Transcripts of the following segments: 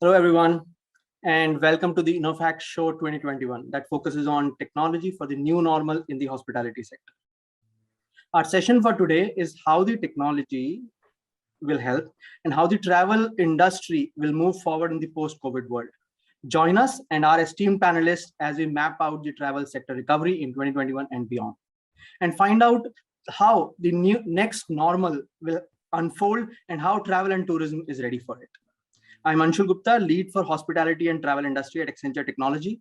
Hello, everyone, and welcome to the InnoFact Show 2021 that focuses on technology for the new normal in the hospitality sector. Our session for today is how the technology will help and how the travel industry will move forward in the post-COVID world. Join us and our esteemed panelists as we map out the travel sector recovery in 2021 and beyond, and find out how the new next normal will unfold and how travel and tourism is ready for it. I'm Anshul Gupta, lead for hospitality and travel industry at Accenture Technology,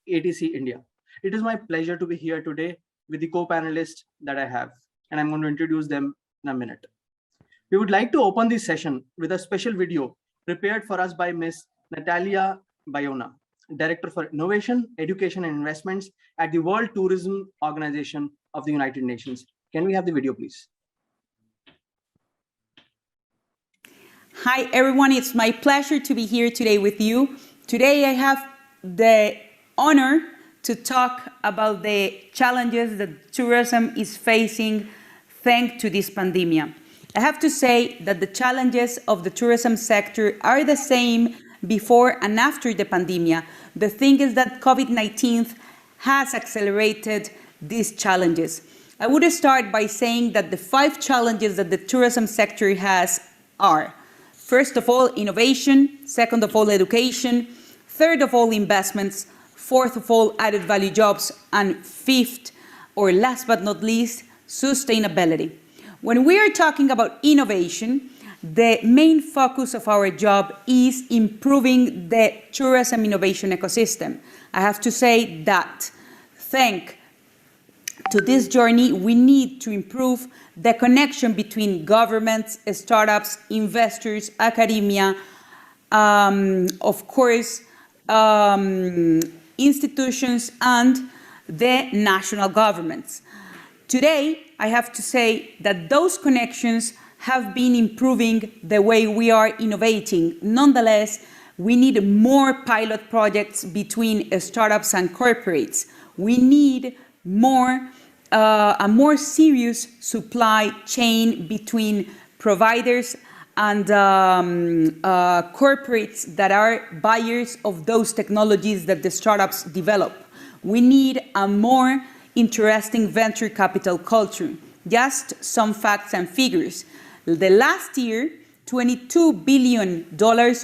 ATC India. It is my pleasure to be here today with the co-panelists that I have, and I'm going to introduce them in a minute. We would like to open this session with a special video prepared for us by Ms. Natalia Bayona, Director for Innovation, Education and Investments at the World Tourism Organization of the United Nations. Can we have the video, please? Hi, everyone. It's my pleasure to be here today with you. Today, I have the honor to talk about the challenges that tourism is facing thanks to this pandemic. I have to say that the challenges of the tourism sector are the same before and after the pandemic. The thing is that COVID-19 has accelerated these challenges. I would start by saying that the 5 challenges that the tourism sector has are: first of all, innovation; second of all, education; third of all, investments; fourth of all, added value jobs; and fifth, or last but not least, sustainability. When we are talking about innovation, the main focus of our job is improving the tourism innovation ecosystem. I have to say that thanks to this journey, we need to improve the connection between governments, startups, investors, academia, of course, institutions, and the national governments. Today, I have to say that those connections have been improving the way we are innovating. Nonetheless, we need more pilot projects between startups and corporates. We need a more serious supply chain between providers and corporates that are buyers of those technologies that the startups develop. We need a more interesting venture capital culture. Just some facts and figures. The last year, $22 billion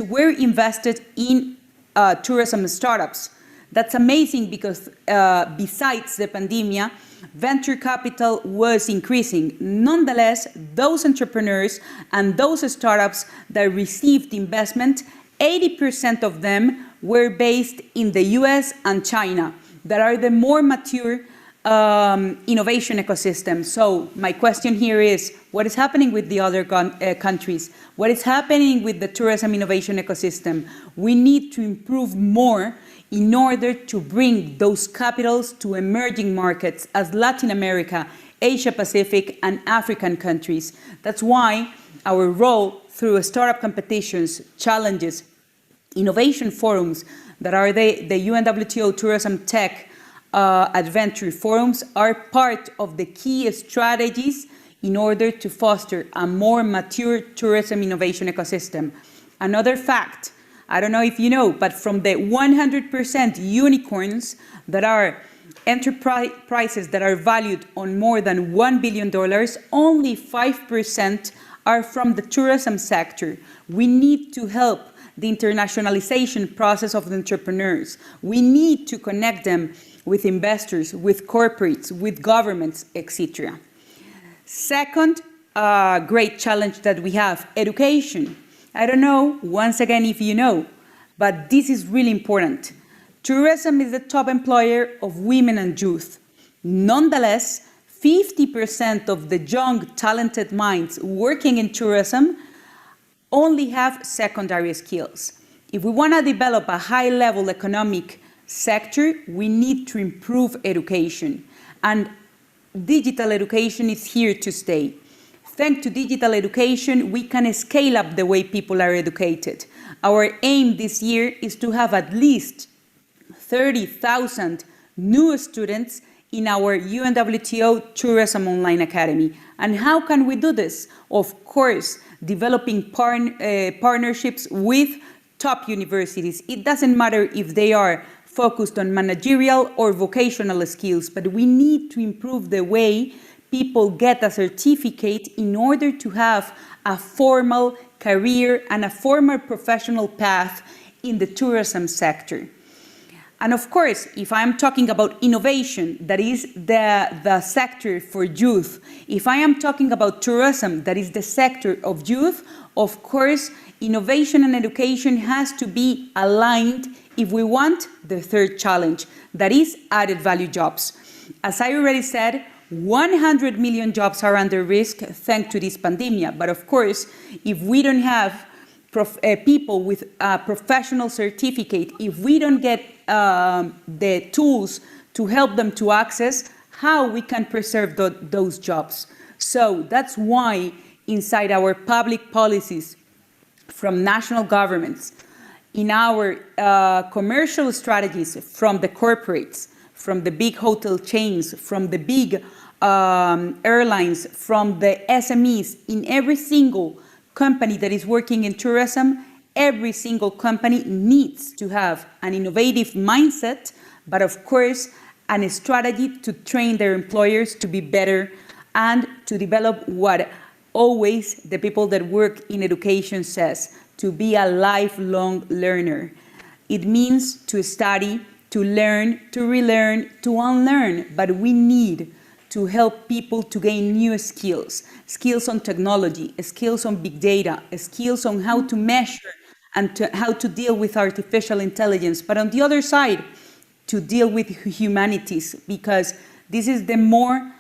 were invested in tourism startups. That's amazing because besides the pandemic, venture capital was increasing. Nonetheless, those entrepreneurs and those startups that received investment, 80% of them were based in the US and China, that are the more mature innovation ecosystem. So my question here is, what is happening with the other countries? What is happening with the tourism innovation ecosystem? We need to improve more in order to bring those capitals to emerging markets as Latin America, Asia Pacific, and African countries. That's why our role through startup competitions, challenges, innovation forums that are the UNWTO Tourism Tech Adventure Forums are part of the key strategies in order to foster a more mature tourism innovation ecosystem. Another fact, I don't know if you know, but from the 100% unicorns that are enterprises that are valued on more than $1 billion, only 5% are from the tourism sector. We need to help the internationalization process of the entrepreneurs. We need to connect them with investors, with corporates, with governments, etc. Second great challenge that we have, education. I don't know, once again, if you know, but this is really important. Tourism is the top employer of women and youth. Nonetheless, 50% of the young, talented minds working in tourism only have secondary skills. If we want to develop a high-level economic sector, we need to improve education. And digital education is here to stay. Thanks to digital education, we can scale up the way people are educated. Our aim this year is to have at least 30,000 new students in our UNWTO Tourism Online Academy. And how can we do this? Of course, developing partnerships with top universities. It doesn't matter if they are focused on managerial or vocational skills, but we need to improve the way people get a certificate in order to have a formal career and a formal professional path in the tourism sector. And of course, if I'm talking about innovation, that is the sector for youth. If I am talking about tourism, that is the sector of youth, of course, innovation and education has to be aligned if we want the third challenge, that is added value jobs. As I already said, 100 million jobs are under risk thanks to this pandemic. But of course, if we don't have people with a professional certificate, if we don't get the tools to help them to access, how we can preserve those jobs. So that's why inside our public policies from national governments, in our commercial strategies from the corporates, from the big hotel chains, from the big airlines, from the SMEs, in every single company that is working in tourism, every single company needs to have an innovative mindset, but of course, a strategy to train their employers to be better and to develop what always the people that work in education says, to be a lifelong learner. It means to study, to learn, to relearn, to unlearn, but we need to help people to gain new skills, skills on technology, skills on big data, skills on how to measure and how to deal with artificial intelligence. But on the other side, to deal with humanities, because this is the more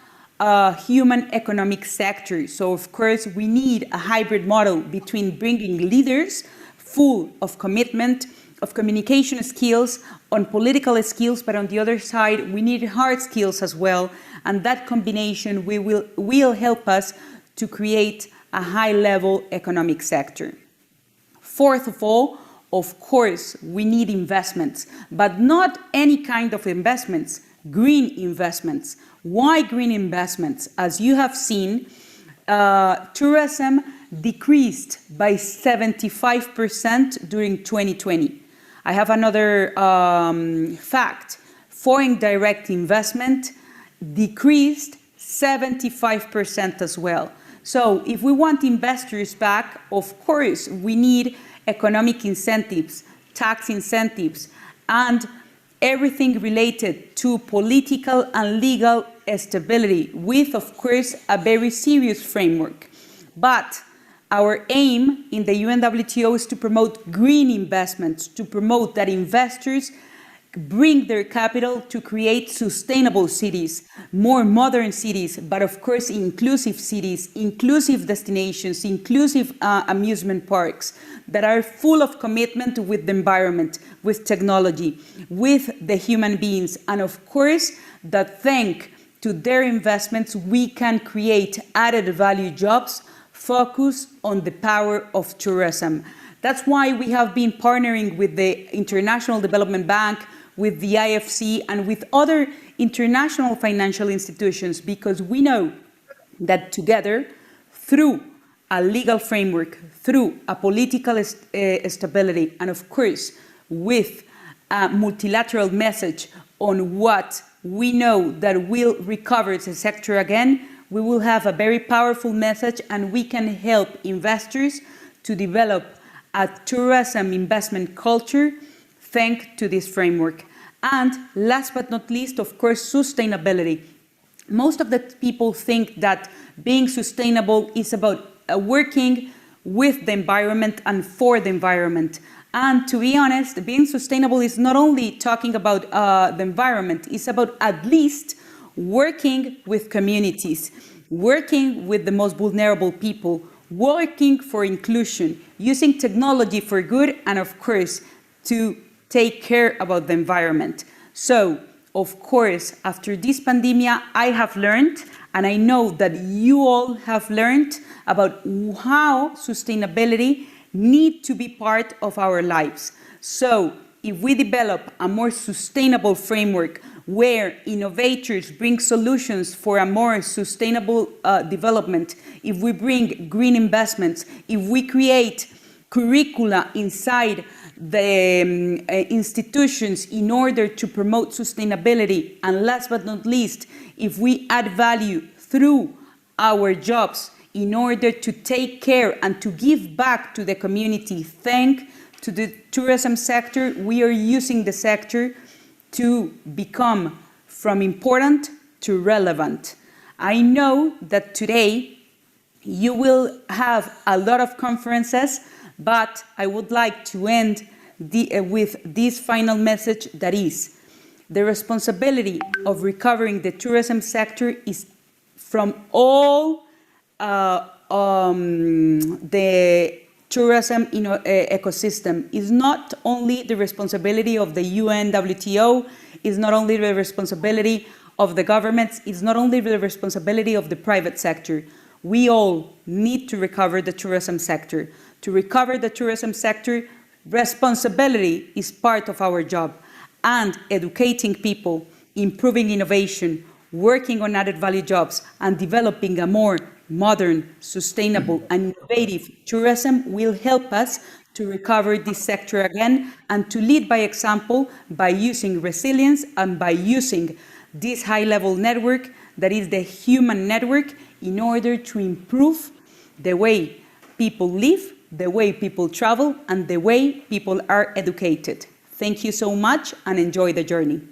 human economic sector. So of course, we need a hybrid model between bringing leaders full of commitment, of communication skills, on political skills, but on the other side, we need hard skills as well. And that combination will help us to create a high-level economic sector. Fourth of all, of course, we need investments, but not any kind of investments, green investments. Why green investments? As you have seen, tourism decreased by 75% during 2020. I have another fact. Foreign direct investment decreased 75% as well. So if we want investors back, of course, we need economic incentives, tax incentives, and everything related to political and legal stability with, of course, a very serious framework. But our aim in the UNWTO is to promote green investments, to promote that investors bring their capital to create sustainable cities, more modern cities, but of course inclusive cities, inclusive destinations, inclusive amusement parks that are full of commitment with the environment, with technology, with the human beings, and of course that thanks to their investments we can create added value jobs focused on the power of tourism. That's why we have been partnering with the International Development Bank, with the IFC, and with other international financial institutions, because we know that together, through a legal framework, through a political stability, and of course, with a multilateral message on what we know that will recover the sector again, we will have a very powerful message, and we can help investors to develop a tourism investment culture thanks to this framework. And last but not least, of course, sustainability. Most of the people think that being sustainable is about working with the environment and for the environment. And to be honest, being sustainable is not only talking about the environment, it's about at least working with communities, working with the most vulnerable people, working for inclusion, using technology for good, and of course, to take care about the environment. So, of course, after this pandemic, I have learned, and I know that you all have learned about how sustainability needs to be part of our lives. So, if we develop a more sustainable framework where innovators bring solutions for a more sustainable development, if we bring green investments, if we create curricula inside the institutions in order to promote sustainability. And last but not least, if we add value through our jobs in order to take care and to give back to the community, thanks to the tourism sector, we are using the sector to become from important to relevant. I know that today you will have a lot of conferences, but I would like to end with this final message, that is, the responsibility of recovering the tourism sector is from all the tourism ecosystem. Is not only the responsibility of the UN, WTO, is not only the responsibility of the governments, it's not only the responsibility of the private sector. We all need to recover the tourism sector. To recover the tourism sector, responsibility is part of our job, and educating people, improving innovation, working on added value jobs, and developing a more modern, sustainable, and innovative tourism will help us to recover this sector again and to lead by example by using resilience and by using this high-level network, that is the human network, in order to improve the way people live, the way people travel, and the way people are educated. Thank you so much and enjoy the journey.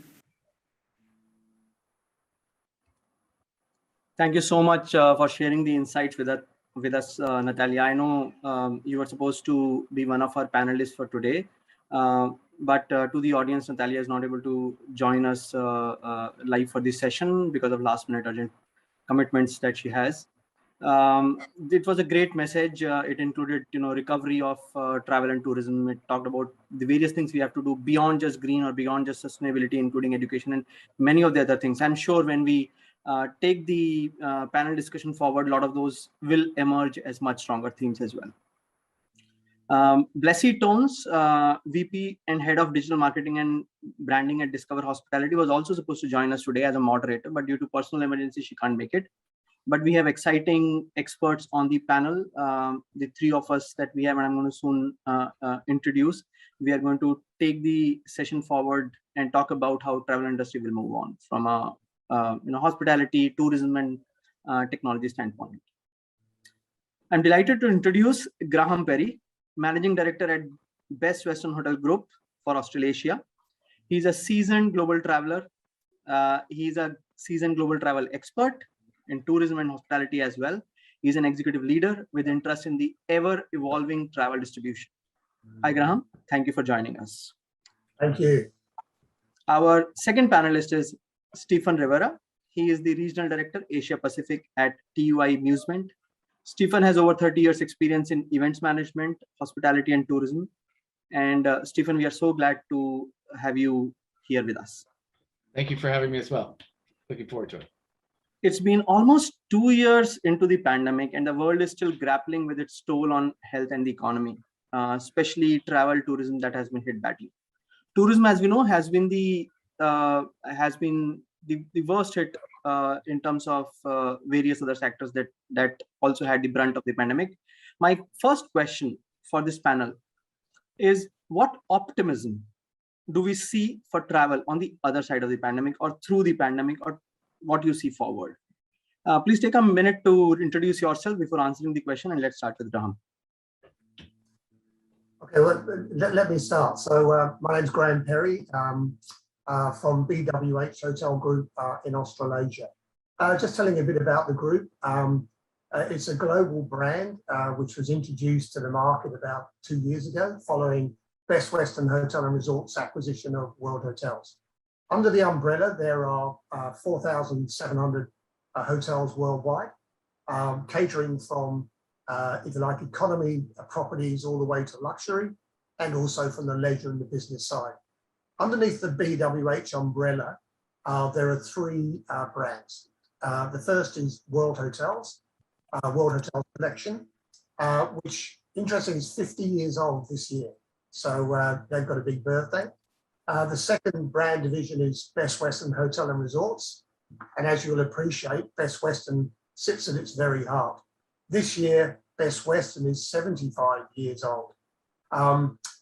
Thank you so much for sharing the insights with us, Natalia. I know you were supposed to be one of our panelists for today, but to the audience, Natalia is not able to join us live for this session because of last-minute urgent commitments that she has. It was a great message. It included, recovery of travel and tourism. It talked about the various things we have to do beyond just green or beyond just sustainability, including education and many of the other things. I'm sure when we take the panel discussion forward, a lot of those will emerge as much stronger themes as well. Blessy Tones, VP and Head of Digital Marketing and Branding at Discover Hospitality, was also supposed to join us today as a moderator, but due to personal emergency, she can't make it. But we have exciting experts on the panel, the three of us that we have, and I'm going to soon introduce. We are going to take the session forward and talk about how travel industry will move on from a hospitality, tourism, and technology standpoint. I'm delighted to introduce Graham Perry, Managing Director at Best Western Hotel Group for Australasia. He's a seasoned global traveler. He's a seasoned global travel expert in tourism and hospitality as well. He's an executive leader with interest in the ever-evolving travel distribution. Hi, Graham. Thank you for joining us. Thank you. Our second panelist is Stephen Rivera. He is the Regional Director, Asia Pacific at TUI Amusement. Stephen has over 30 years experience in events management, hospitality, and tourism. And Stephen, we are so glad to have you here with us. Thank you for having me as well. Looking forward to it. It's been almost 2 years into the pandemic, and the world is still grappling with its toll on health and the economy, especially travel tourism that has been hit badly. Tourism, as we know, has been the worst hit in terms of various other sectors that also had the brunt of the pandemic. My first question for this panel is, what optimism do we see for travel on the other side of the pandemic or through the pandemic, or what you see forward? Please take a minute to introduce yourself before answering the question, and let's start with Graham. Okay, well, let me start. So my name's Graham Perry from BWH Hotel Group in Australasia. Just telling you a bit about the group. It's a global brand which was introduced to the market about 2 years ago following Best Western Hotel and Resorts acquisition of World Hotels. Under the umbrella, there are 4,700 hotels worldwide, catering from, if you like, economy properties all the way to luxury, and also from the leisure and the business side. Underneath the BWH umbrella, there are three brands. The first is World Hotels Collection, which, interesting, is 50 years old this year. So they've got a big birthday. The second brand division is Best Western Hotel and Resorts. And as you'll appreciate, Best Western sits at its very heart. This year, Best Western is 75 years old.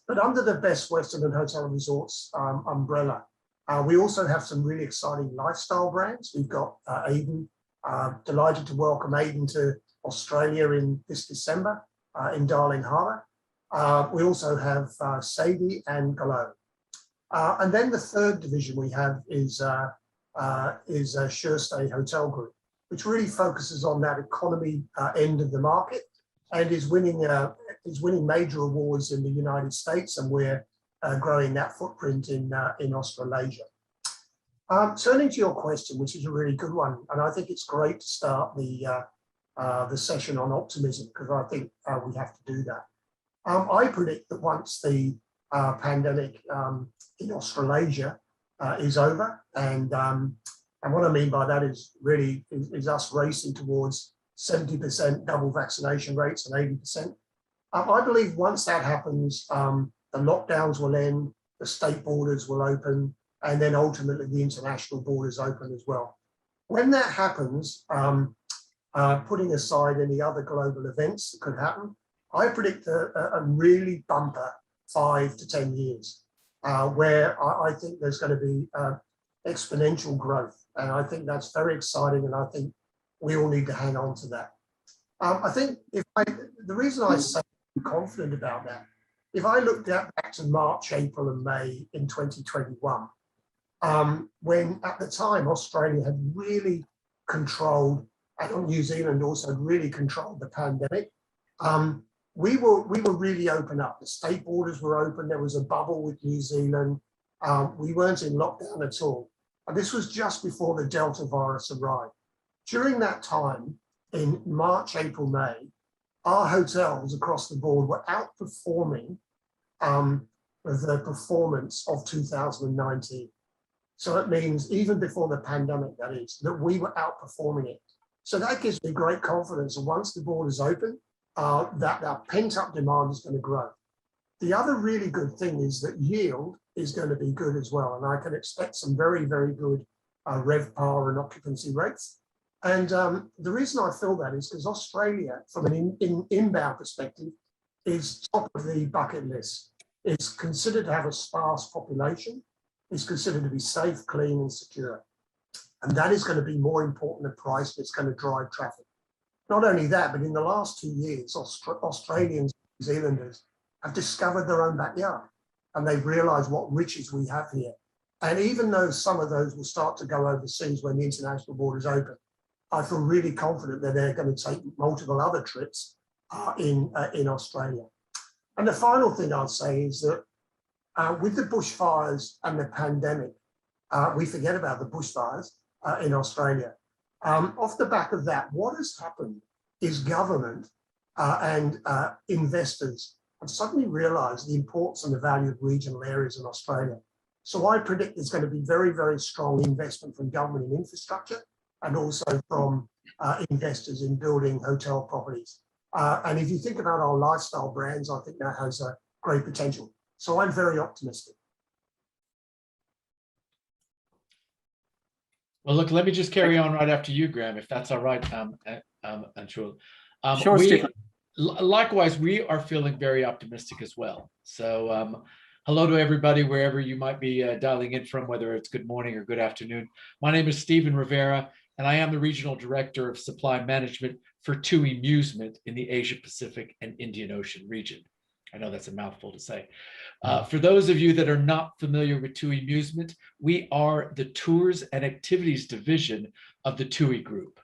But under the Best Western and Hotel and Resorts umbrella, we also have some really exciting lifestyle brands. We've got Aiden, delighted to welcome Aiden to Australia in this December in Darling Harbour. We also have Sadie and Gallo. And then the third division we have is Surestay Hotel Group, which really focuses on that economy end of the market and is winning major awards in the United States, and we're growing that footprint in Australasia. Turning to your question, which is a really good one, and I think it's great to start the session on optimism, because I think we have to do that. I predict that once the pandemic in Australasia is over, and what I mean by that is really is us racing towards 70% double vaccination rates and 80%. I believe once that happens, the lockdowns will end, the state borders will open, and then ultimately the international borders open as well. When that happens, putting aside any other global events that could happen, I predict a really bumper 5 to 10 years, where I think there's going to be exponential growth. And I think that's very exciting, and I think we all need to hang on to that. I think the reason I say I'm confident about that, if I looked back to March, April and May in 2021, when at the time Australia had really controlled, and New Zealand also had really controlled the pandemic, we were really open up. The state borders were open. There was a bubble with New Zealand. We weren't in lockdown at all. And this was just before the Delta virus arrived. During that time, in March, April, May, our hotels across the board were outperforming the performance of 2019. So it means even before the pandemic, that is, that we were outperforming it. So that gives me great confidence. And once the borders open, that pent-up demand is going to grow. The other really good thing is that yield is going to be good as well. And I can expect some very, very good RevPAR and occupancy rates. And the reason I feel that is because Australia, from an inbound perspective, is top of the bucket list. It's considered to have a sparse population. It's considered to be safe, clean and secure. And that is going to be more important than price. It's going to drive traffic. Not only that, but in the last 2 years, Australians and New Zealanders have discovered their own backyard, and they've realized what riches we have here. And even though some of those will start to go overseas when the international borders open, I feel really confident that they're going to take multiple other trips in Australia. And the final thing I'd say is that with the bushfires and the pandemic, we forget about the bushfires in Australia. Off the back of that, what has happened is government and investors have suddenly realized the importance and the value of regional areas in Australia. So I predict there's going to be very, very strong investment from government in infrastructure and also from investors in building hotel properties. And if you think about our lifestyle brands, I think that has a great potential. So I'm very optimistic. Well, look, let me just carry on right after you, Graham, if that's all right, Anshul. Sure, Stephen. Likewise, we are feeling very optimistic as well. So hello to everybody, wherever you might be dialing in from, whether it's good morning or good afternoon. My name is Stephen Rivera, and I am the Regional Director of Supply Management for TUI Amusement in the Asia Pacific and Indian Ocean region. I know that's a mouthful to say. For those of you that are not familiar with TUI Amusement, we are the Tours and Activities division of the TUI Group.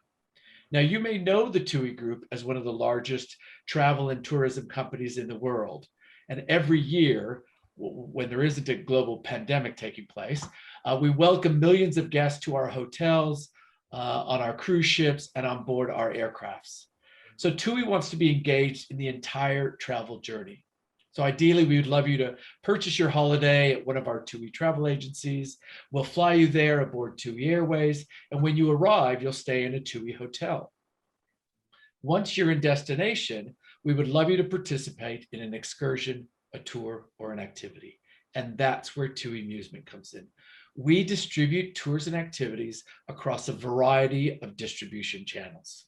Now, you may know the TUI Group as one of the largest travel and tourism companies in the world. And every year, when there isn't a global pandemic taking place, we welcome millions of guests to our hotels, on our cruise ships, and on board our aircrafts. So TUI wants to be engaged in the entire travel journey. So ideally, we would love you to purchase your holiday at one of our TUI travel agencies. We'll fly you there aboard TUI Airways, and when you arrive, you'll stay in a TUI hotel. Once you're in destination, we would love you to participate in an excursion, a tour, or an activity. And that's where TUI Amusement comes in. We distribute tours and activities across a variety of distribution channels.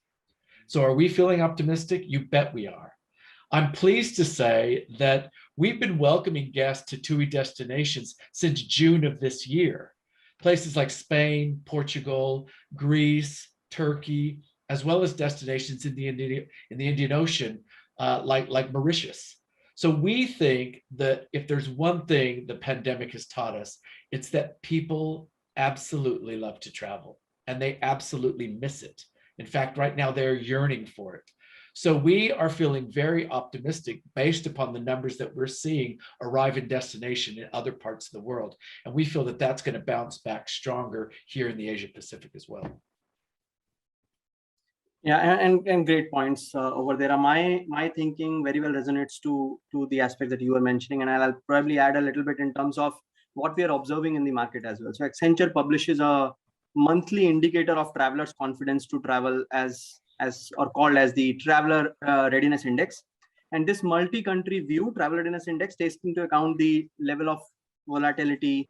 So are we feeling optimistic? You bet we are. I'm pleased to say that we've been welcoming guests to TUI destinations since June of this year. Places like Spain, Portugal, Greece, Turkey, as well as destinations in the Indian Ocean, like Mauritius. So we think that if there's one thing the pandemic has taught us, it's that people absolutely love to travel and they absolutely miss it. In fact, right now they're yearning for it. So we are feeling very optimistic based upon the numbers that we're seeing arrive in destination in other parts of the world. And we feel that that's going to bounce back stronger here in the Asia Pacific as well. Yeah, and great points over there. My thinking very well resonates to the aspect that you were mentioning, and I'll probably add a little bit in terms of what we are observing in the market as well. So Accenture publishes a monthly indicator of travelers' confidence to travel as or called as the Traveler Readiness Index. And this multi-country view travel readiness index takes into account the level of volatility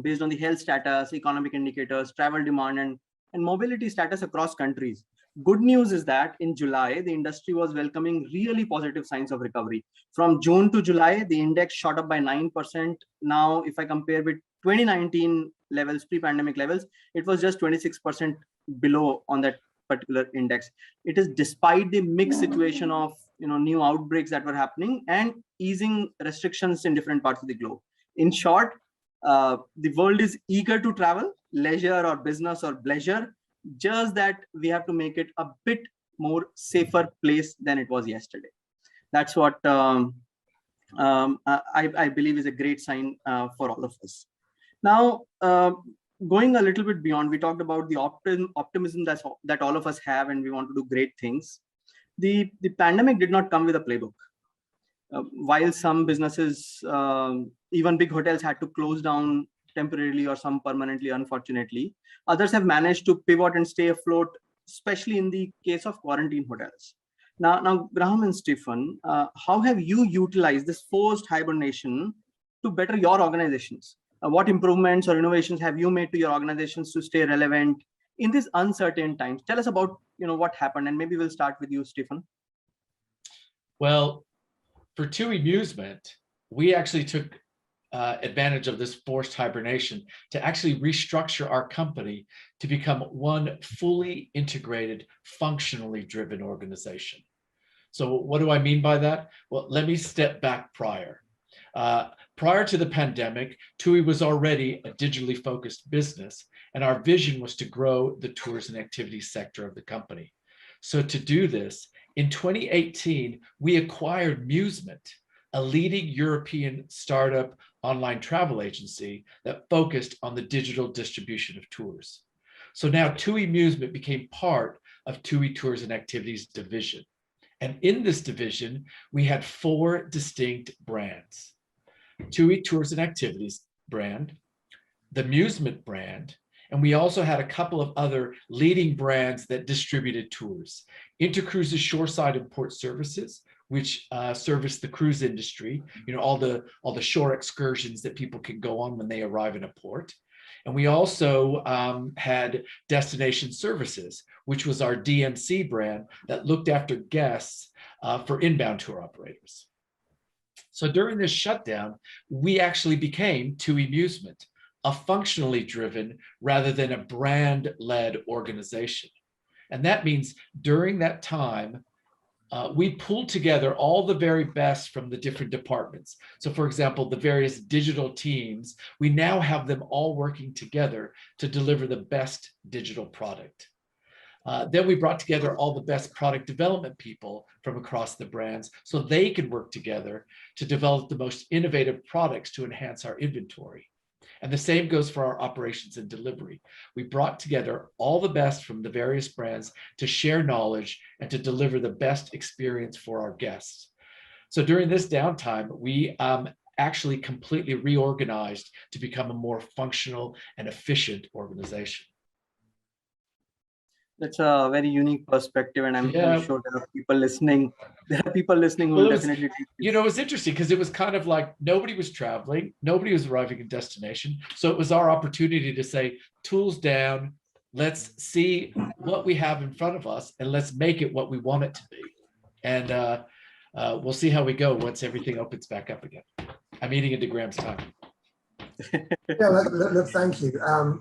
based on the health status, economic indicators, travel demand, and mobility status across countries. Good news is that in July, the industry was welcoming really positive signs of recovery. From June to July, the index shot up by 9%. Now, if I compare with 2019 levels, pre-pandemic levels, it was just 26% below on that particular index. It is despite the mixed situation of new outbreaks that were happening and easing restrictions in different parts of the globe. In short, the world is eager to travel, leisure or business or pleasure, just that we have to make it a bit more safer place than it was yesterday. That's what I believe is a great sign for all of us. Now, going a little bit beyond, we talked about the optimism that all of us have, and we want to do great things. The pandemic did not come with a playbook. While some businesses, even big hotels, had to close down temporarily or some permanently, unfortunately, others have managed to pivot and stay afloat, especially in the case of quarantine hotels. Now, Graham and Stephen, how have you utilized this forced hibernation to better your organizations? What improvements or innovations have you made to your organizations to stay relevant in these uncertain times? Tell us about what happened, and maybe we'll start with you, Stephen. Well, for TUI Amusement, we actually took advantage of this forced hibernation to actually restructure our company to become one fully integrated, functionally driven organization. So what do I mean by that? Well, let me step back prior. Prior to the pandemic, TUI was already a digitally focused business, and our vision was to grow the tours and activities sector of the company. So to do this, in 2018, we acquired Amusement, a leading European startup online travel agency that focused on the digital distribution of tours. So now TUI Amusement became part of TUI Tours and Activities division. And in this division, we had 4 distinct brands: TUI Tours and Activities brand, the Amusement brand, and we also had a couple of other leading brands that distributed tours: Intercruises Shoreside and Port Services, which service the cruise industry, all the shore excursions that people can go on when they arrive in a port. And we also had Destination Services, which was our DMC brand that looked after guests for inbound tour operators. So during this shutdown, we actually became TUI Amusement, a functionally driven rather than a brand-led organization. And that means during that time, we pulled together all the very best from the different departments. So for example, the various digital teams, we now have them all working together to deliver the best digital product. Then we brought together all the best product development people from across the brands so they could work together to develop the most innovative products to enhance our inventory. And the same goes for our operations and delivery. We brought together all the best from the various brands to share knowledge and to deliver the best experience for our guests. So during this downtime, we actually completely reorganized to become a more functional and efficient organization. That's a very unique perspective, and I'm sure there are people listening. There are people listening who will definitely take it was interesting because it was kind of like nobody was traveling, nobody was arriving in destination. So it was our opportunity to say, tools down, let's see what we have in front of us and let's make it what we want it to be. And we'll see how we go once everything opens back up again. I'm eating into Graham's time. Yeah, look, thank you.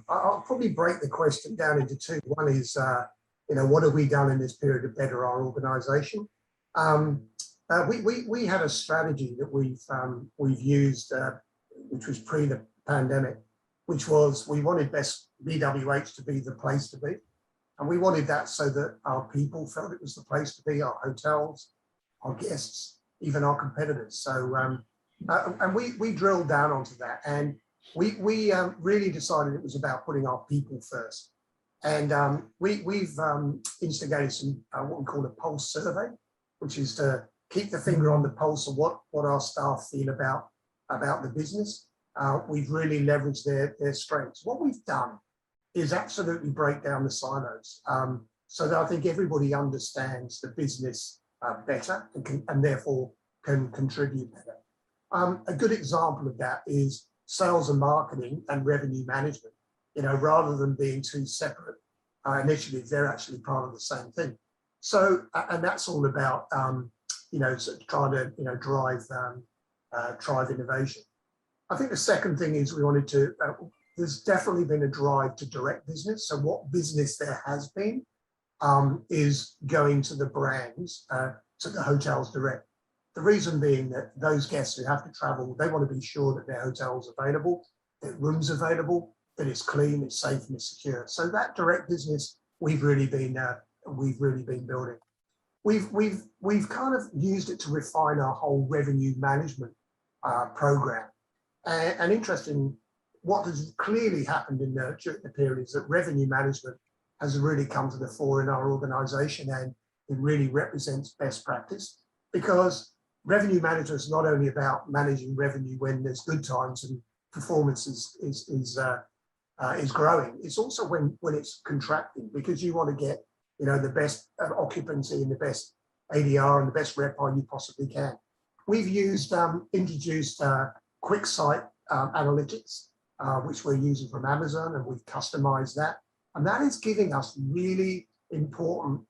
I'll probably break the question down into two. One is, what have we done in this period to better our organisation? We had a strategy that we've used, which was pre the pandemic, which was we wanted best BWH to be the place to be. And we wanted that so that our people felt it was the place to be, our hotels, our guests, even our competitors. So, and we drilled down onto that, and we really decided it was about putting our people first. And we've instigated some what we call a pulse survey, which is to keep the finger on the pulse of what our staff feel about the business. We've really leveraged their strengths. What we've done is absolutely break down the silos, so that I think everybody understands the business better and therefore can contribute better. A good example of that is sales and marketing and revenue management. Rather than being two separate initiatives, they're actually part of the same thing. So, and that's all about trying to drive innovation. I think the second thing is we wanted to. There's definitely been a drive to direct business. So what business there has been is going to the brands, to the hotels direct. The reason being that those guests who have to travel, they want to be sure that their hotel's available, that rooms available, that it's clean, it's safe, and it's secure. So that direct business we've really been building. We've kind of used it to refine our whole revenue management program. And interesting, what has clearly happened during the period is that revenue management has really come to the fore in our organisation, and it really represents best practice, because revenue management is not only about managing revenue when there's good times and performance is growing. It's also when it's contracting, because you want to get the best occupancy and the best ADR and the best RevPAR you possibly can. We've introduced quick site analytics, which we're using from Amazon, and we've customized that. And that is giving us really important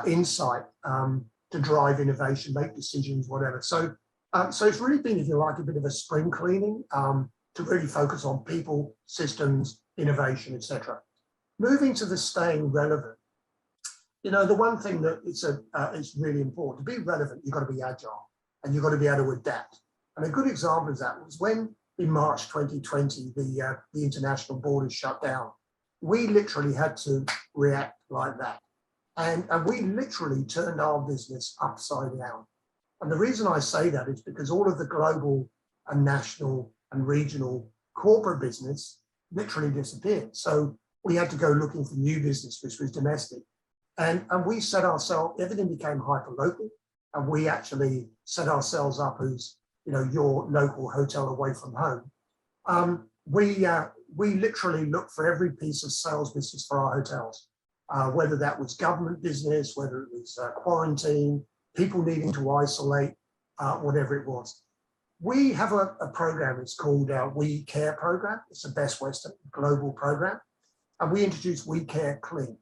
insight to drive innovation, make decisions, whatever. So it's really been, if you like, a bit of a spring cleaning to really focus on people, systems, innovation, etc. Moving to the staying relevant. The one thing that it's really important, to be relevant, you've got to be agile and you've got to be able to adapt. And a good example of that was when in March 2020, the international borders shut down. We literally had to react like that. And we literally turned our business upside down. And the reason I say that is because all of the global and national and regional corporate business literally disappeared. So we had to go looking for new business, which was domestic. And we set ourselves, everything became hyper-local. And we actually set ourselves up as, your local hotel away from home. We literally looked for every piece of sales business for our hotels, whether that was government business, whether it was quarantine, people needing to isolate, whatever it was. We have a program, it's called We Care program. It's a Best Western global program. And we introduced We Care Clean.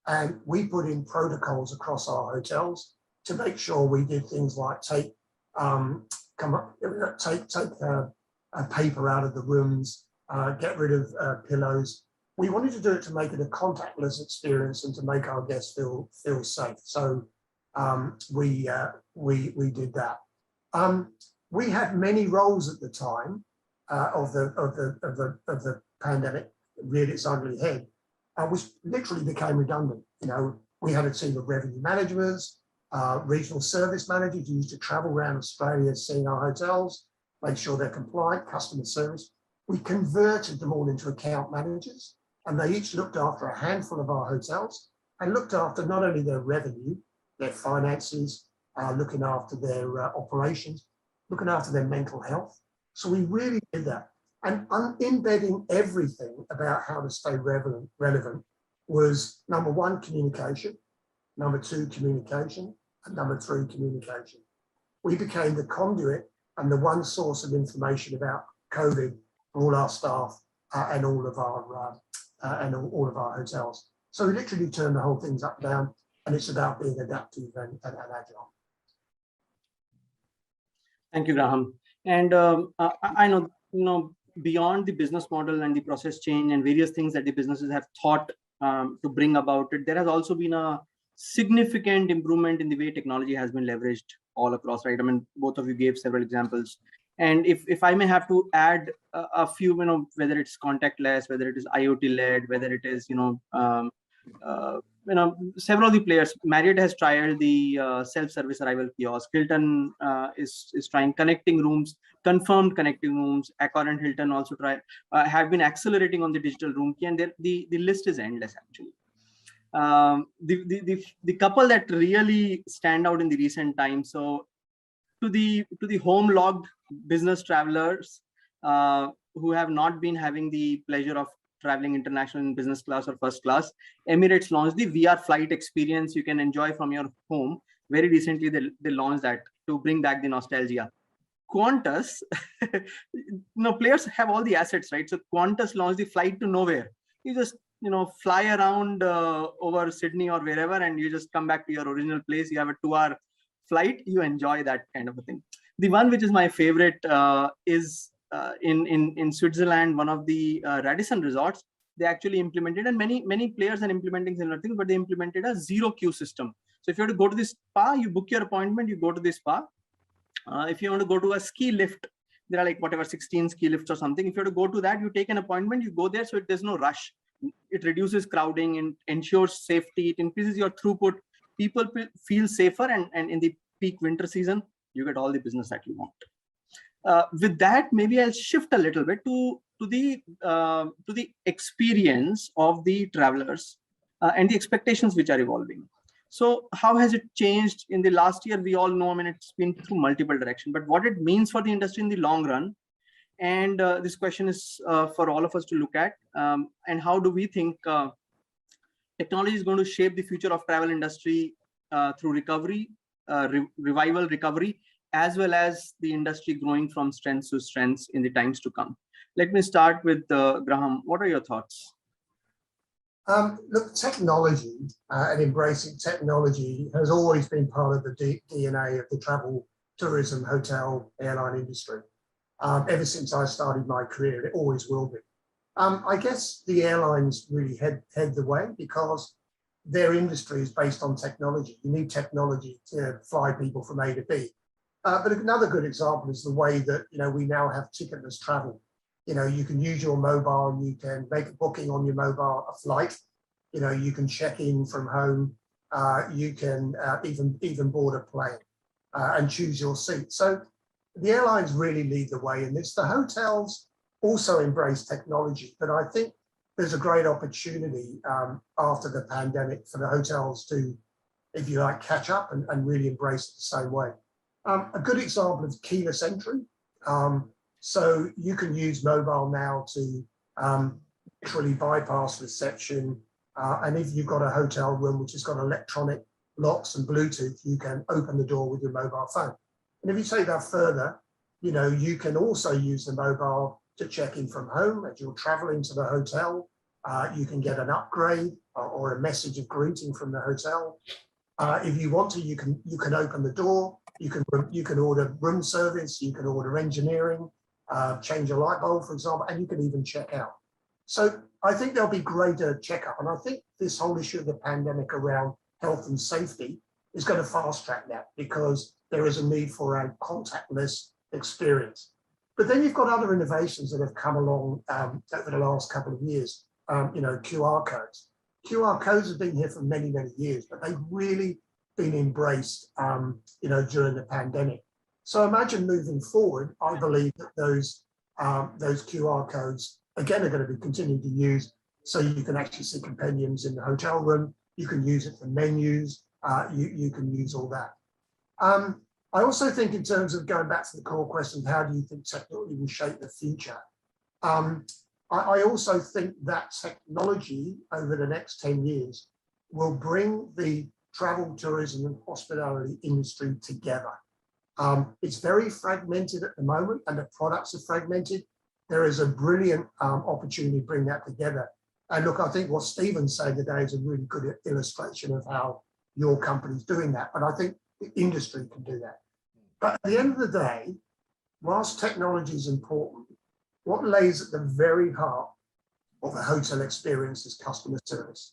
And we put in protocols across our hotels to make sure we did things like take paper out of the rooms, get rid of pillows. We wanted to do it to make it a contactless experience and to make our guests feel safe. So we did that. We had many roles at the time of the pandemic reared its ugly head, which literally became redundant. We had a team of revenue managers, regional service managers who used to travel around Australia seeing our hotels, make sure they're compliant, customer service. We converted them all into account managers, and they each looked after a handful of our hotels and looked after not only their revenue, their finances, looking after their operations, looking after their mental health. So we really did that. And embedding everything about how to stay relevant was number one, communication, number two, communication, and number three, communication. We became the conduit and the one source of information about COVID for all our staff and all of our hotels. So we literally turned the whole thing up down, and it's about being adaptive and agile. Thank you, Graham. And I know, beyond the business model and the process change and various things that the businesses have thought to bring about it, there has also been a significant improvement in the way technology has been leveraged all across, right? I mean, both of you gave several examples. And if I may have to add a few, whether it's contactless, whether it is IoT led, whether it is, several of the players. Marriott has tried the self-service arrival kiosk. Hilton is trying connecting rooms, confirmed connecting rooms. Accor and Hilton also have been accelerating on the digital room key, and the list is endless actually. The couple that really stand out in the recent times. So to the home logged business travelers who have not been having the pleasure of traveling international in business class or first class, Emirates launched the VR flight experience you can enjoy from your home. Very recently, they launched that to bring back the nostalgia. Qantas, players have all the assets, right? So Qantas launched the flight to nowhere. You just, fly around over Sydney or wherever, and you just come back to your original place. You have a 2-hour flight. You enjoy that kind of a thing. The one which is my favorite is in Switzerland, one of the Radisson resorts. They actually implemented, and many players are implementing similar things, but they implemented a zero queue system. So if you have to go to the spa, you book your appointment, you go to the spa. If you want to go to a ski lift, there are like whatever 16 ski lifts or something. If you have to go to that, you take an appointment, you go there, so there's no rush. It reduces crowding and ensures safety. It increases your throughput. People feel safer, and in the peak winter season, you get all the business that you want. With that, maybe I'll shift a little bit to the experience of the travelers and the expectations which are evolving. So how has it changed in the last year? We all know, I mean, it's been through multiple directions, but what it means for the industry in the long run. And this question is for all of us to look at. And how do we think technology is going to shape the future of travel industry through recovery, revival, recovery, as well as the industry growing from strength to strength in the times to come. Let me start with Graham. What are your thoughts? Look, technology and embracing technology has always been part of the DNA of the travel, tourism, hotel, airline industry. Ever since I started my career, it always will be. I guess the airlines really head the way because their industry is based on technology. You need technology to fly people from A to B. But another good example is the way that we now have ticketless travel. You can use your mobile, you can make a booking on your mobile, a flight. You can check in from home. You can even board a plane and choose your seat. So the airlines really lead the way in this. The hotels also embrace technology, but I think there's a great opportunity after the pandemic for the hotels to, if you like, catch up and really embrace it the same way. A good example is keyless entry. So you can use mobile now to literally bypass reception. And if you've got a hotel room which has got electronic locks and Bluetooth, you can open the door with your mobile phone. And if you take that further, you can also use the mobile to check in from home as you're traveling to the hotel. You can get an upgrade or a message of greeting from the hotel. If you want to, you can open the door. You can order room service. You can order engineering, change a light bulb, for example, and you can even check out. So I think there'll be greater checkup, and I think this whole issue of the pandemic around health and safety is going to fast track that because there is a need for a contactless experience. But then you've got other innovations that have come along over the last couple of years. QR codes. QR codes have been here for many, many years, but they've really been embraced, during the pandemic. So imagine moving forward, I believe that those QR codes, again, are going to be continued to use. So you can actually see compendiums in the hotel room. You can use it for menus. You can use all that. I also think in terms of going back to the core question, how do you think technology will shape the future? I also think that technology over the next 10 years will bring the travel, tourism and hospitality industry together. It's very fragmented at the moment and the products are fragmented. There is a brilliant opportunity to bring that together. And look, I think what Stephen's saying today is a really good illustration of how your company's doing that. But I think the industry can do that. But at the end of the day, whilst technology is important, what lays at the very heart of a hotel experience is customer service.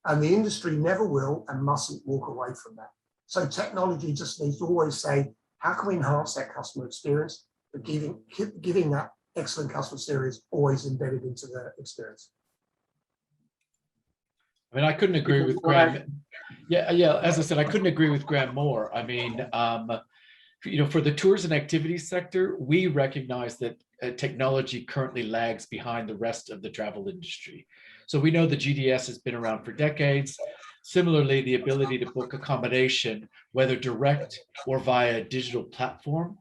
And the industry never will and mustn't walk away from that. So technology just needs to always say, how can we enhance that customer experience? But giving that excellent customer service always embedded into the experience. I mean, I couldn't agree with Graham. Yeah. As I said, I couldn't agree with Graham more. I mean, for the tours and activities sector, we recognize that technology currently lags behind the rest of the travel industry. So we know the GDS has been around for decades. Similarly, the ability to book accommodation, whether direct or via a digital platform,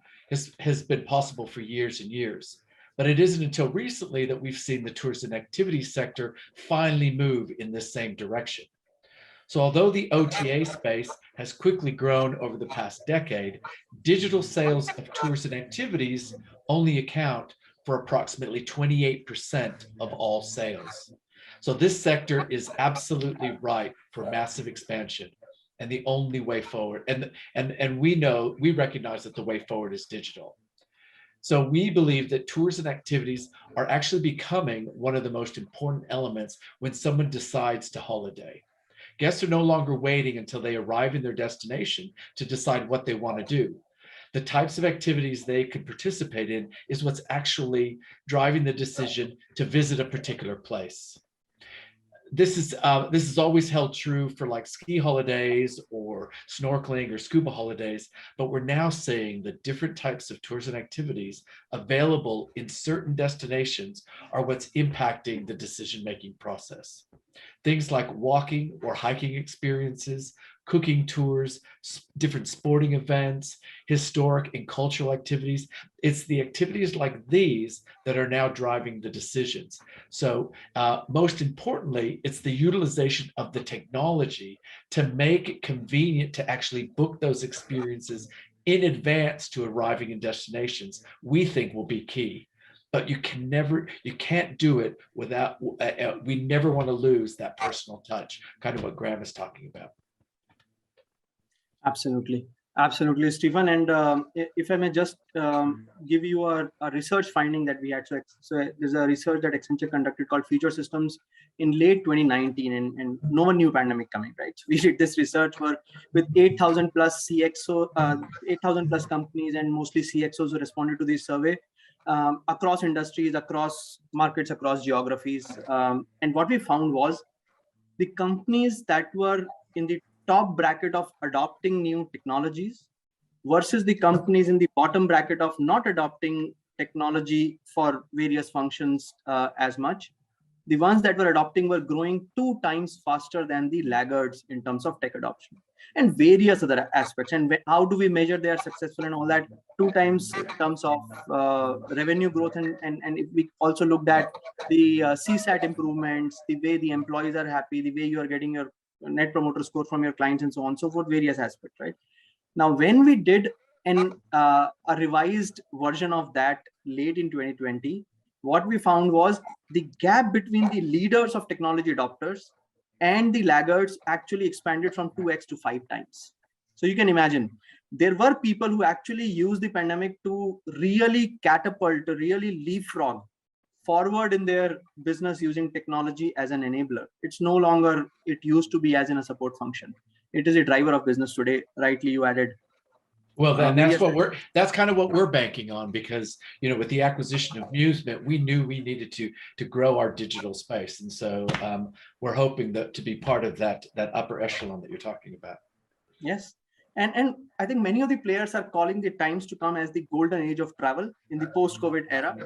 has been possible for years and years. But it isn't until recently that we've seen the tours and activities sector finally move in this same direction. So although the OTA space has quickly grown over the past decade, digital sales of tours and activities only account for approximately 28% of all sales. So this sector is absolutely ripe for massive expansion, and the only way forward, and we recognize that the way forward is digital. So we believe that tours and activities are actually becoming one of the most important elements when someone decides to holiday. Guests are no longer waiting until they arrive in their destination to decide what they want to do. The types of activities they could participate in is what's actually driving the decision to visit a particular place. This is always held true for like ski holidays or snorkeling or scuba holidays, but we're now seeing the different types of tours and activities available in certain destinations are what's impacting the decision-making process. Things like walking or hiking experiences, cooking tours, different sporting events, historic and cultural activities. It's the activities like these that are now driving the decisions. So most importantly, it's the utilization of the technology to make it convenient to actually book those experiences in advance to arriving in destinations, we think will be key. But you can't do it without, we never want to lose that personal touch, kind of what Graham is talking about. Absolutely, Stephen. And if I may just give you a research finding that we had. So there's a research that Accenture conducted called Future Systems in late 2019, and no one knew pandemic coming, right? So we did this research with 8,000 plus CXO, 8,000 plus companies, and mostly CXOs who responded to this survey across industries, across markets, across geographies. And what we found was the companies that were in the top bracket of adopting new technologies versus the companies in the bottom bracket of not adopting technology for various functions as much. The ones that were adopting were growing 2 times faster than the laggards in terms of tech adoption, and various other aspects. And how do we measure they are successful and all that? 2 times in terms of revenue growth, and if we also looked at the CSAT improvements, the way the employees are happy, the way you are getting your net promoter score from your clients, and so on and so forth, various aspects, right? Now, when we did a revised version of that late in 2020, what we found was the gap between the leaders of technology adopters and the laggards actually expanded from 2x to 5 times. So you can imagine there were people who actually used the pandemic to really catapult, to really leapfrog forward in their business using technology as an enabler. It's no longer, it used to be as in a support function. It is a driver of business today. Rightly you added. Well, then that's kind of what we're banking on, because, with the acquisition of Amusement, we knew we needed to grow our digital space. And so we're hoping that to be part of that upper echelon that you're talking about. Yes. And I think many of the players are calling the times to come as the golden age of travel in the post-COVID era.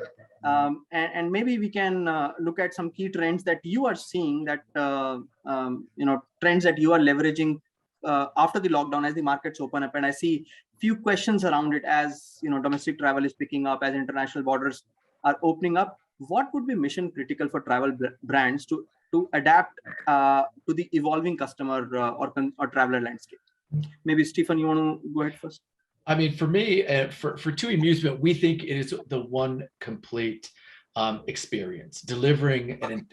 And maybe we can look at some key trends that you are seeing, that, trends that you are leveraging after the lockdown as the markets open up. And I see few questions around it as, domestic travel is picking up, as international borders are opening up. What would be mission critical for travel brands to adapt to the evolving customer or traveler landscape? Maybe Stephen, you want to go ahead first? I mean, for me, for TUI Amusement, we think it is the one complete experience, delivering and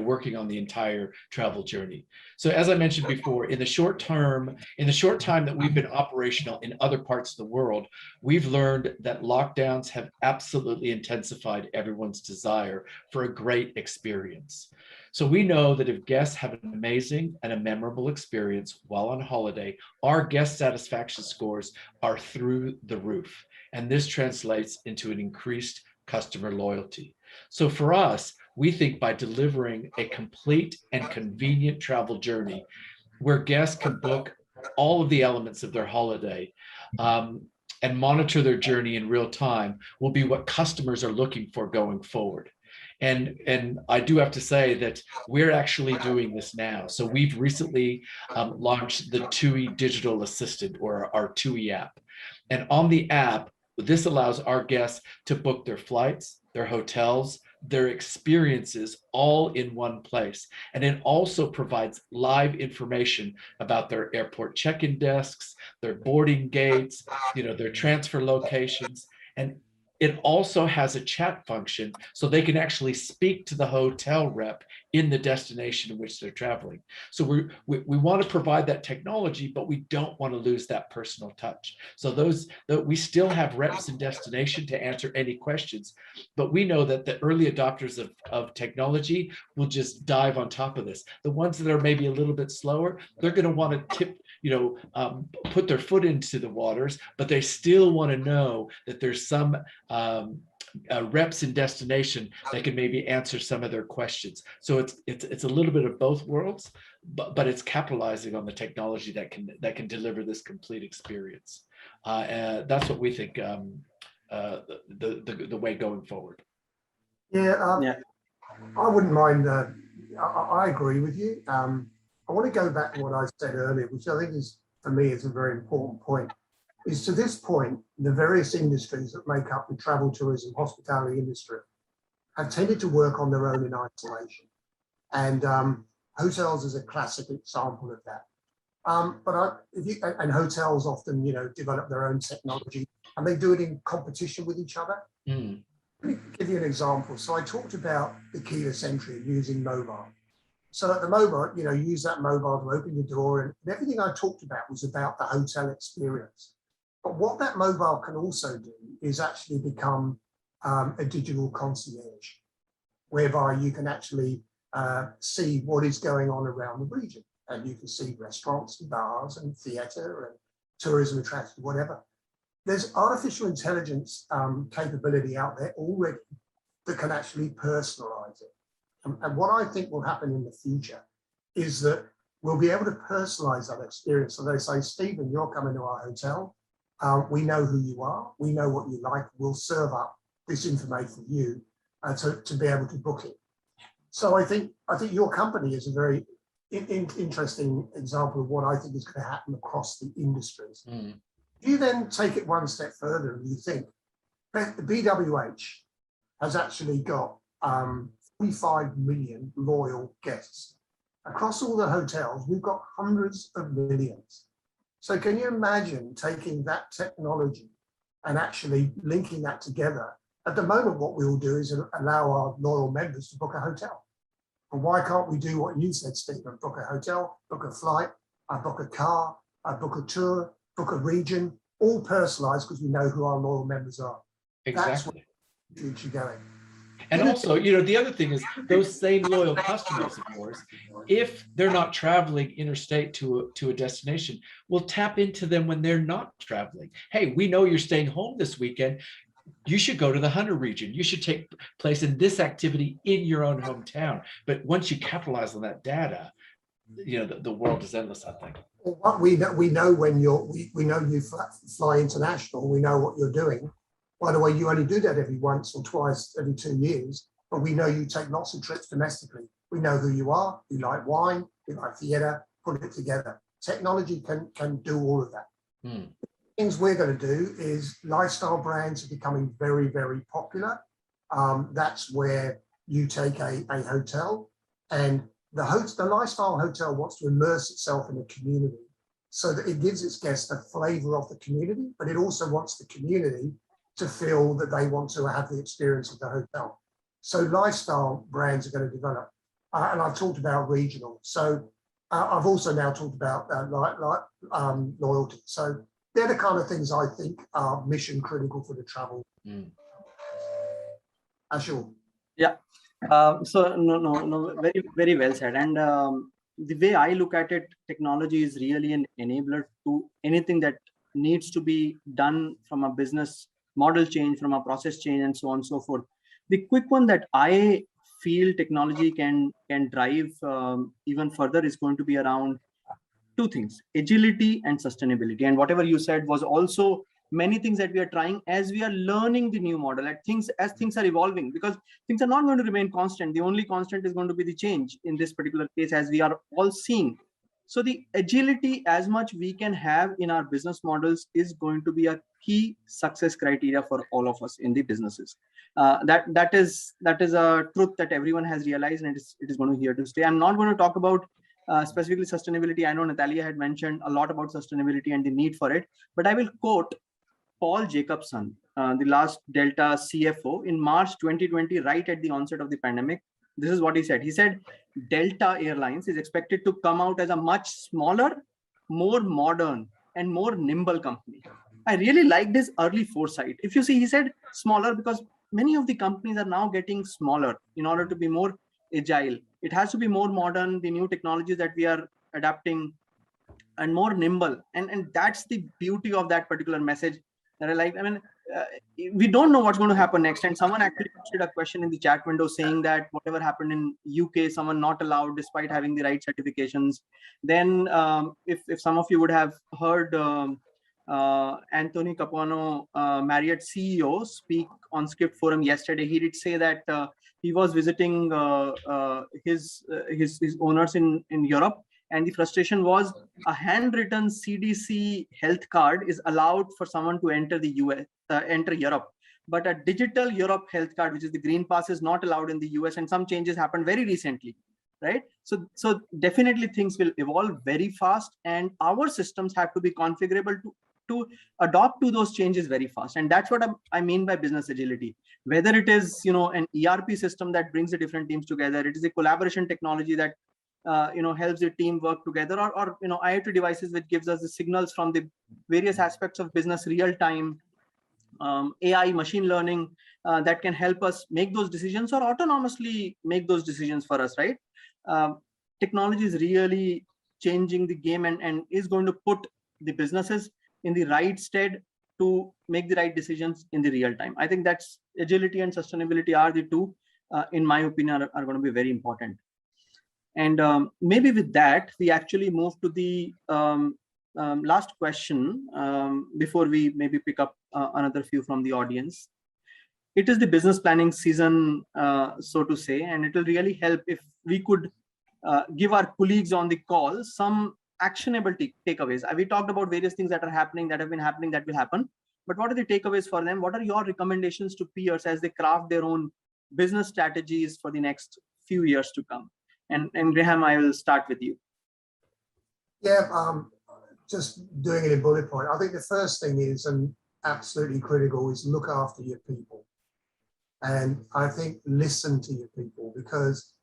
working on the entire travel journey. So as I mentioned before, in the short time that we've been operational in other parts of the world, we've learned that lockdowns have absolutely intensified everyone's desire for a great experience. So we know that if guests have an amazing and a memorable experience while on holiday, our guest satisfaction scores are through the roof. And this translates into an increased customer loyalty. So for us, we think by delivering a complete and convenient travel journey where guests can book all of the elements of their holiday and monitor their journey in real time will be what customers are looking for going forward. And I do have to say that we're actually doing this now. So we've recently launched the TUI Digital Assistant, or our TUI app. And on the app, this allows our guests to book their flights, their hotels, their experiences all in one place. And it also provides live information about their airport check-in desks, their boarding gates, their transfer locations. And it also has a chat function so they can actually speak to the hotel rep in the destination in which they're traveling. So we want to provide that technology, but we don't want to lose that personal touch. So we still have reps in destination to answer any questions, but we know that the early adopters of technology will just dive on top of this. The ones that are maybe a little bit slower, they're going to want to put their foot into the waters, but they still want to know that there's some reps in destination that can maybe answer some of their questions. So it's a little bit of both worlds, but it's capitalizing on the technology that can deliver this complete experience. That's what we think the way going forward. Yeah, I wouldn't mind. I agree with you. I want to go back to what I said earlier, which I think is, for me, is a very important point. Is to this point, the various industries that make up the travel, tourism, hospitality industry have tended to work on their own in isolation. And hotels is a classic example of that. And hotels often, develop their own technology, and they do it in competition with each other. Mm. Let me give you an example. So I talked about the keyless entry using mobile. So at the mobile, use that mobile to open your door, and everything I talked about was about the hotel experience. But what that mobile can also do is actually become a digital concierge, whereby you can actually see what is going on around the region. And you can see restaurants and bars and theatre and tourism attractions, whatever. There's artificial intelligence capability out there already that can actually personalize it. And what I think will happen in the future is that we'll be able to personalize that experience. So they say, Stephen, you're coming to our hotel. We know who you are. We know what you like. We'll serve up this information for you to be able to book it. So I think your company is a very interesting example of what I think is going to happen across the industries. Mm. You then take it one step further and you think the BWH has actually got 45 million loyal guests. Across all the hotels, we've got hundreds of millions. So can you imagine taking that technology and actually linking that together? At the moment, what we will do is allow our loyal members to book a hotel. And why can't we do what you said, Stephen? Book a hotel, book a flight, book a car, book a tour, book a region, all personalized because we know who our loyal members are. Exactly. That's where the future going. And also, the other thing is those same loyal customers of yours, if they're not traveling interstate to a destination, will tap into them when they're not traveling. Hey, we know you're staying home this weekend. You should go to the Hunter region. You should take place in this activity in your own hometown. But once you capitalize on that data, the world is endless, I think. Well, what we know when we know you fly international, we know what you're doing. By the way, you only do that every once or twice every 2 years, but we know you take lots of trips domestically. We know who you are, you like wine, you like theatre, put it together. Technology can do all of that. Mm. Things we're going to do is lifestyle brands are becoming very, very popular. That's where you take a hotel, and the lifestyle hotel wants to immerse itself in a community so that it gives its guests a flavour of the community, but it also wants the community to feel that they want to have the experience of the hotel. So lifestyle brands are going to develop. And I've talked about regional. So I've also now talked about loyalty. So they're the kind of things I think are mission critical for the travel. Ashul. Yeah. So no, very well said. And the way I look at it, technology is really an enabler to anything that needs to be done from a business model change, from a process change, and so on and so forth. The quick one that I feel technology can drive even further is going to be around two things: agility and sustainability. And whatever you said was also many things that we are trying as we are learning the new model, as things are evolving, because things are not going to remain constant. The only constant is going to be the change in this particular case, as we are all seeing. So the agility, as much we can have in our business models, is going to be a key success criteria for all of us in the businesses. That is a truth that everyone has realized, and it is going to here to stay. I'm not going to talk about specifically sustainability. I know Natalia had mentioned a lot about sustainability and the need for it, but I will quote Paul Jacobson, the last Delta CFO, in March 2020, right at the onset of the pandemic. This is what he said. He said, Delta Airlines is expected to come out as a much smaller, more modern, and more nimble company. I really like this early foresight. If you see, he said smaller because many of the companies are now getting smaller in order to be more agile. It has to be more modern, the new technologies that we are adapting, and more nimble. And that's the beauty of that particular message that I like. I mean, we don't know what's going to happen next. And someone actually posted a question in the chat window saying that whatever happened in UK, someone not allowed despite having the right certifications. Then if some of you would have heard Anthony Capuano, Marriott CEO, speak on Script Forum yesterday, he did say that he was visiting his owners in Europe, and the frustration was a handwritten CDC health card is allowed for someone to enter the US, enter Europe, but a digital Europe health card, which is the green pass, is not allowed in the US. And some changes happened very recently, right? So definitely things will evolve very fast, and our systems have to be configurable to adopt to those changes very fast. And that's what I mean by business agility. Whether it is an ERP system that brings the different teams together, it is a collaboration technology that helps the team work together, or IoT devices which gives us the signals from the various aspects of business real time, AI, machine learning that can help us make those decisions or autonomously make those decisions for us, right? Technology is really changing the game and is going to put the businesses in the right stead to make the right decisions in the real time. I think that's agility and sustainability are the two, in my opinion, are going to be very important. And maybe with that, we actually move to the last question before we maybe pick up another few from the audience. It is the business planning season, so to say, and it will really help if we could give our colleagues on the call some actionable takeaways. We talked about various things that are happening, that have been happening, that will happen. But what are the takeaways for them? What are your recommendations to peers as they craft their own business strategies for the next few years to come? And Graham, I will start with you. Yeah, just doing it in bullet point. I think the first thing is, and absolutely critical, is look after your people. And I think listen to your people, because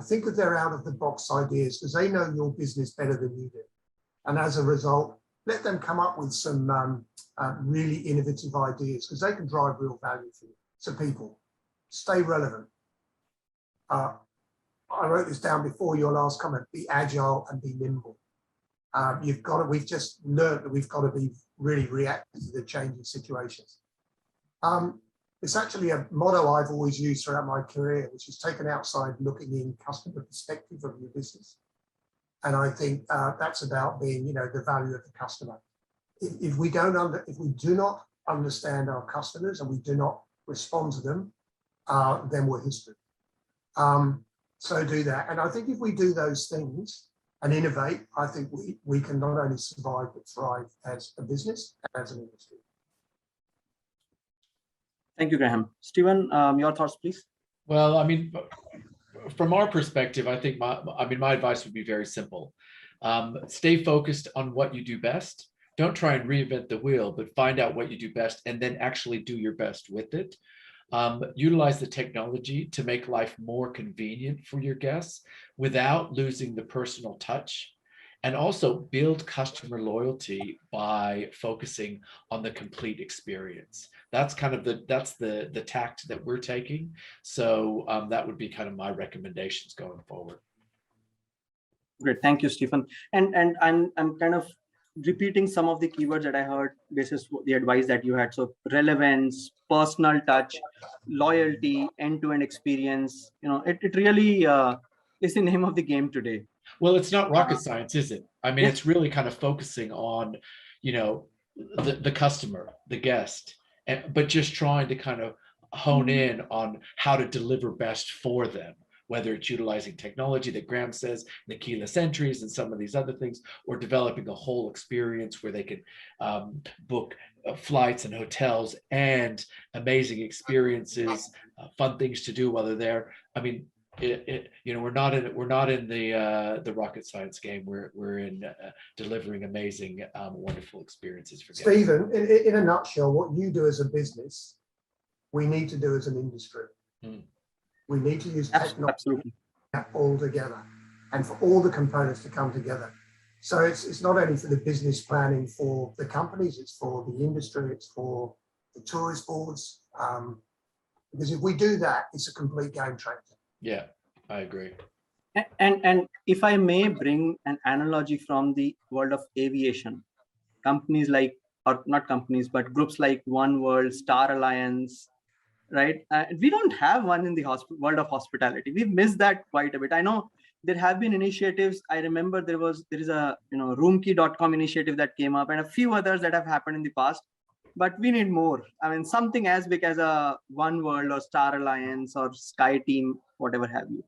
think of their out of the box ideas, because they know your business better than you do. And as a result, let them come up with some really innovative ideas, because they can drive real value for you. So people, stay relevant. I wrote this down before your last comment: be agile and be nimble. We've just learned that we've got to be really reactive to the changing situations. It's actually a motto I've always used throughout my career, which is take an outside looking in customer perspective of your business. And I think that's about being, the value of the customer. If we do not understand our customers and we do not respond to them, then we're history. So do that. And I think if we do those things and innovate, I think we can not only survive but thrive as a business and as an industry. Thank you, Graham. Stephen, your thoughts, please. Well, I mean, from our perspective, I think my advice would be very simple. Stay focused on what you do best. Don't try and reinvent the wheel, but find out what you do best and then actually do your best with it. Utilize the technology to make life more convenient for your guests without losing the personal touch, and also build customer loyalty by focusing on the complete experience. That's kind of the tact that we're taking. So that would be kind of my recommendations going forward. Great, thank you, Stephen. And I'm kind of repeating some of the keywords that I heard. This is the advice that you had. So relevance, personal touch, loyalty, end-to-end experience. It really is the name of the game today. Well, it's not rocket science, is it? I mean, Yeah. it's really kind of focusing on, the customer, the guest, but just trying to kind of hone in on how to deliver best for them, whether it's utilizing technology that Graham says, the keyless entries and some of these other things, or developing a whole experience where they can book flights and hotels and amazing experiences, fun things to do while they're there. I mean, we're not in the rocket science game. We're in delivering amazing, wonderful experiences for guests. Stephen, in a nutshell, what you do as a business, we need to do as an industry. We need to use technology all together, and for all the components to come together. So it's not only for the business planning for the companies, it's for the industry, it's for the tourist boards. Because if we do that, it's a complete game changer. Yeah, I agree. And if I may bring an analogy from the world of aviation, companies like, or not companies, but groups like One World, Star Alliance, right? We don't have one in the world of hospitality. We've missed that quite a bit. I know there have been initiatives. I remember there is a roomkey.com initiative that came up, and a few others that have happened in the past. But we need more. I mean, something as big as a One World or Star Alliance or Sky Team, whatever have you.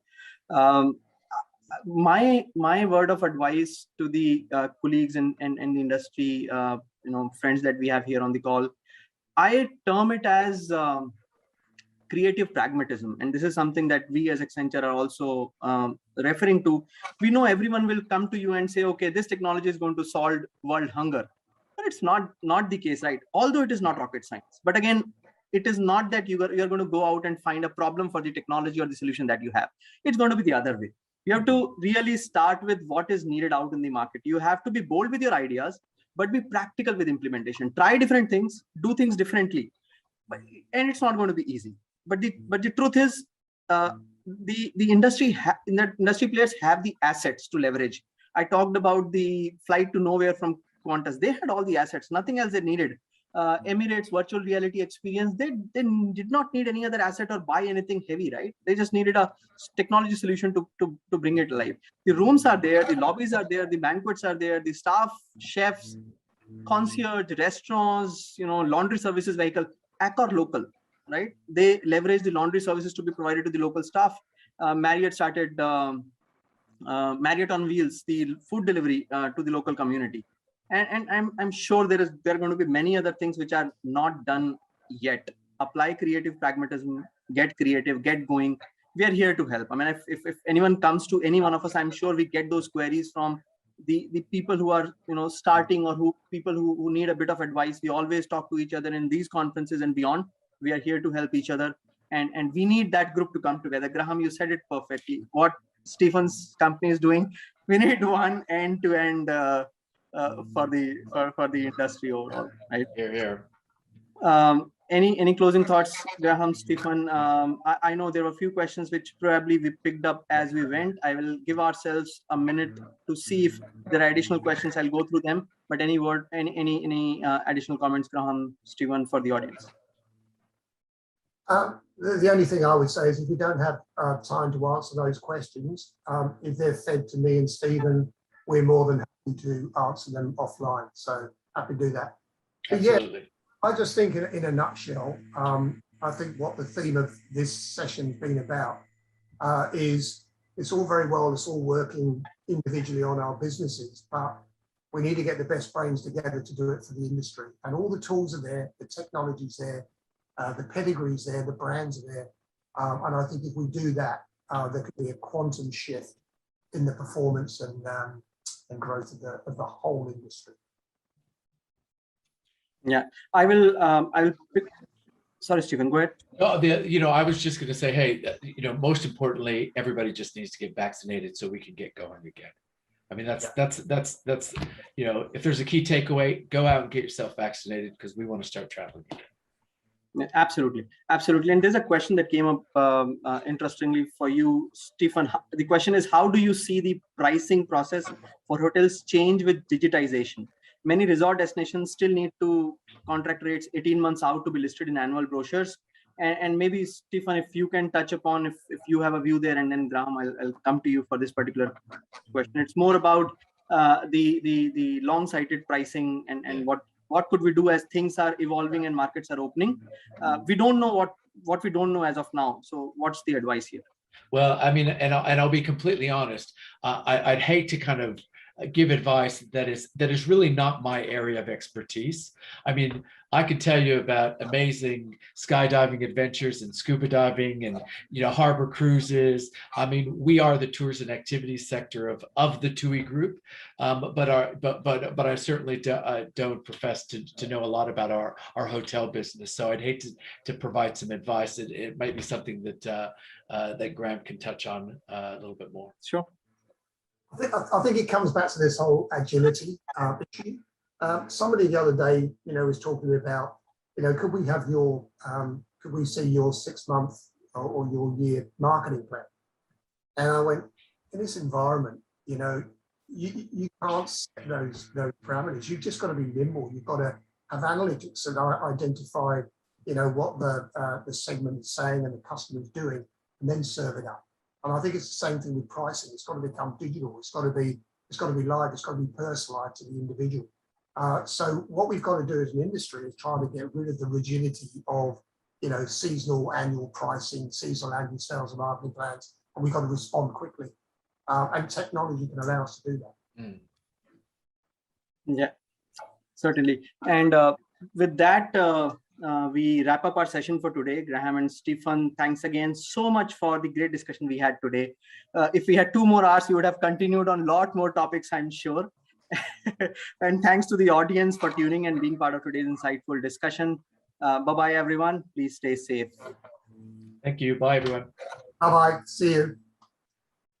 My word of advice to the colleagues and the industry, friends that we have here on the call, I term it as creative pragmatism. And this is something that we as Accenture are also referring to. We know everyone will come to you and say, okay, this technology is going to solve world hunger. But it's not the case, right? Although it is not rocket science. But again, it is not that you're going to go out and find a problem for the technology or the solution that you have. It's going to be the other way. You have to really start with what is needed out in the market. You have to be bold with your ideas, but be practical with implementation. Try different things, do things differently. And it's not going to be easy. But the truth is, the industry players have the assets to leverage. I talked about the flight to nowhere from Qantas. They had all the assets, nothing else they needed. Emirates virtual reality experience, they did not need any other asset or buy anything heavy, right? They just needed a technology solution to bring it alive. The rooms are there, the lobbies are there, the banquets are there, the staff, chefs, concierge, restaurants, laundry services vehicle, Accor local, right? They leverage the laundry services to be provided to the local staff. Marriott started Marriott on Wheels, the food delivery to the local community. And I'm sure there are going to be many other things which are not done yet. Apply creative pragmatism, get creative, get going. We are here to help. I mean, if anyone comes to any one of us, I'm sure we get those queries from the people who are starting, or people who need a bit of advice. We always talk to each other in these conferences and beyond. We are here to help each other, and we need that group to come together. Graham, you said it perfectly. What Stephen's company is doing, we need one end-to-end for the industry overall, right? Here. Any closing thoughts, Graham, Stephen? I know there were a few questions which probably we picked up as we went. I will give ourselves a minute to see if there are additional questions. I'll go through them. But any additional comments, Graham, Stephen, for the audience? The only thing I would say is, if you don't have time to answer those questions, if they're fed to me and Stephen, we're more than happy to answer them offline. So happy to do that. Absolutely. Yeah, I just think in a nutshell, I think what the theme of this session's been about is, it's all very well, it's all working individually on our businesses, but we need to get the best brains together to do it for the industry. And all the tools are there, the technology's there, the pedigree's there, the brands are there. And I think if we do that, there could be a quantum shift in the performance and growth of the whole industry. Yeah, I will Sorry, Stephen, go ahead. Oh, I was just going to say, hey, most importantly, everybody just needs to get vaccinated so we can get going again. I mean, that's if there's a key takeaway, go out and get yourself vaccinated because we want to start traveling again. Absolutely, absolutely. And there's a question that came up interestingly for you, Stephen. The question is, how do you see the pricing process for hotels change with digitization? Many resort destinations still need to contract rates 18 months out to be listed in annual brochures. And maybe, Stephen, if you can touch upon, if you have a view there, and then Graham, I'll come to you for this particular question. It's more about the long-sighted pricing and what could we do as things are evolving and markets are opening. We don't know what we don't know as of now. So what's the advice here? Well, I mean, and I'll be completely honest. I'd hate to kind of give advice that is really not my area of expertise. I mean, I could tell you about amazing skydiving adventures and scuba diving and harbor cruises. I mean, we are the tours and activities sector of the TUI group, but I certainly don't profess to know a lot about our hotel business. So I'd hate to provide some advice. It might be something that Graham can touch on a little bit more. Sure. I think it comes back to this whole agility issue. Somebody the other day, was talking about, could we see your 6-month or your year marketing plan? And I went, in this environment, you can't set those parameters. You've just got to be nimble. You've got to have analytics and identify, what the segment is saying and the customer is doing, and then serve it up. And I think it's the same thing with pricing. It's got to become digital. It's got to be live. It's got to be personalized to the individual. So what we've got to do as an industry is try to get rid of the rigidity of, seasonal annual pricing, seasonal annual sales and marketing plans, and we've got to respond quickly. And technology can allow us to do that. Mm. Yeah, certainly. And with that, we wrap up our session for today. Graham and Stephen, thanks again so much for the great discussion we had today. If we had 2 more hours, we would have continued on a lot more topics, I'm sure. And thanks to the audience for tuning and being part of today's insightful discussion. Bye-bye, everyone. Please stay safe. Thank you. Bye, everyone. Bye-bye. See you.